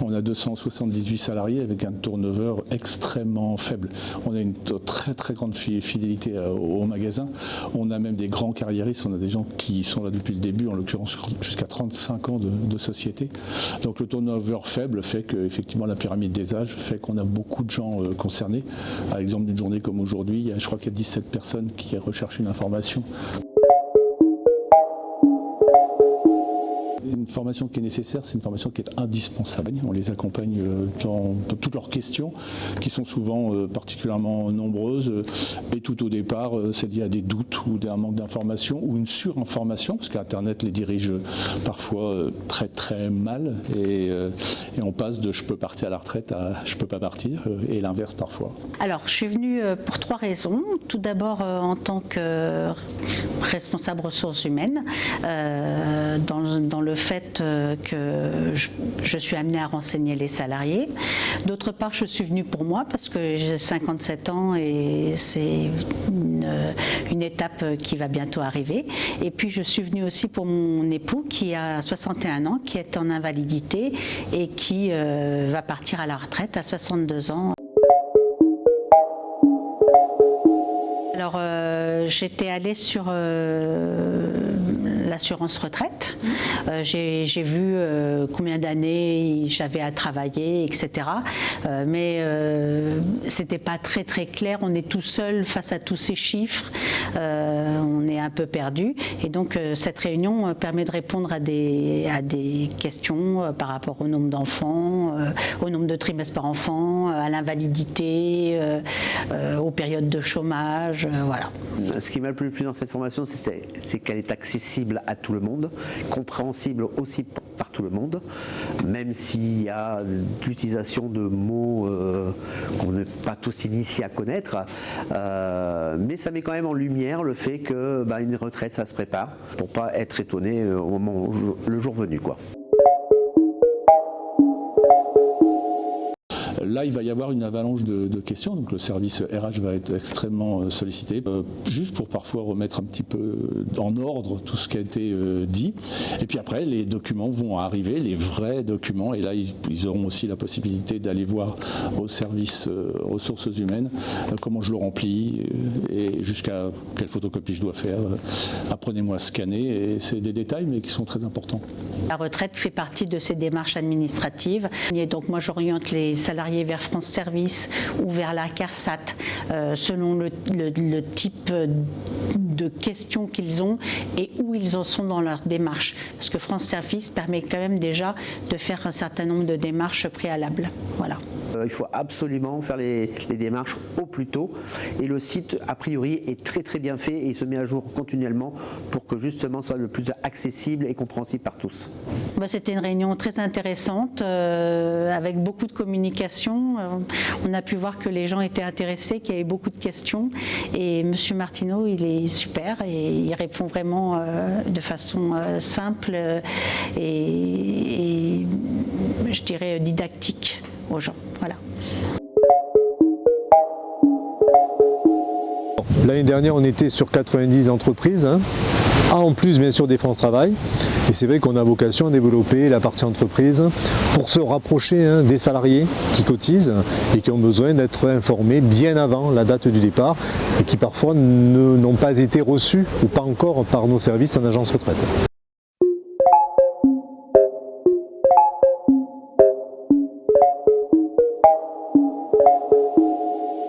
On a 278 salariés avec un turnover extrêmement faible. On a une très grande fidélité au magasin. On a même des grands carriéristes, on a des gens qui sont là depuis le début, en l'occurrence jusqu'à 35 ans de société. Donc le turnover faible fait que effectivement la pyramide des âges fait qu'on a beaucoup de gens concernés. À l'exemple d'une journée comme aujourd'hui, je crois qu'il y a 17 personnes qui recherchent une information. Une formation qui est nécessaire, c'est une formation qui est indispensable. On les accompagne dans toutes leurs questions, qui sont souvent particulièrement nombreuses. Et tout au départ, c'est lié à des doutes ou à un manque d'information ou une surinformation, parce qu'Internet les dirige parfois très mal. Et on passe de je peux partir à la retraite à je peux pas partir, et l'inverse parfois. Alors, je suis venue pour 3 raisons. Tout d'abord, en tant que responsable ressources humaines, dans le fait que je suis amenée à renseigner les salariés. D'autre part, je suis venue pour moi parce que j'ai 57 ans et c'est une étape qui va bientôt arriver. Et puis, je suis venue aussi pour mon époux qui a 61 ans, qui est en invalidité et qui va partir à la retraite à 62 ans. Alors, j'étais allée sur l'assurance retraite. J'ai vu combien d'années j'avais à travailler, etc. Mais c'était pas très clair. On est tout seul face à tous ces chiffres. On est un peu perdu. Et donc, cette réunion permet de répondre à des questions par rapport au nombre d'enfants, au nombre de trimestres par enfant, à l'invalidité, aux périodes de chômage. Voilà. Ce qui m'a plu le plus dans cette formation, c'est qu'elle est accessible à tout le monde, compréhensible aussi par tout le monde, même s'il y a l'utilisation de mots qu'on n'est pas tous initiés à connaître, mais ça met quand même en lumière le fait que une retraite, ça se prépare, pour pas être étonné au moment le jour venu, quoi. Là, il va y avoir une avalanche de questions, donc le service RH va être extrêmement sollicité, juste pour parfois remettre un petit peu en ordre tout ce qui a été dit. Et puis après, les documents vont arriver, les vrais documents, et là, ils auront aussi la possibilité d'aller voir au service ressources humaines comment je le remplis et jusqu'à quelle photocopie je dois faire. Apprenez-moi à scanner, et c'est des détails, mais qui sont très importants. La retraite fait partie de ces démarches administratives. Et donc moi, j'oriente les salariés vers France Service ou vers la CARSAT selon le type de questions qu'ils ont et où ils en sont dans leur démarche. Parce que France Service permet quand même déjà de faire un certain nombre de démarches préalables. Voilà. Il faut absolument faire les démarches au plus tôt, et le site a priori est très bien fait et il se met à jour continuellement pour que justement soit le plus accessible et compréhensible par tous. C'était une réunion très intéressante avec beaucoup de communication. On a pu voir que les gens étaient intéressés, qu'il y avait beaucoup de questions, et M. Martineau, il est super et il répond vraiment de façon simple et je dirais didactique aux gens. Voilà. L'année dernière, on était sur 90 entreprises, en plus bien sûr des France Travail. Et c'est vrai qu'on a vocation à développer la partie entreprise pour se rapprocher des salariés qui cotisent et qui ont besoin d'être informés bien avant la date du départ et qui parfois n'ont pas été reçus ou pas encore par nos services en agence retraite.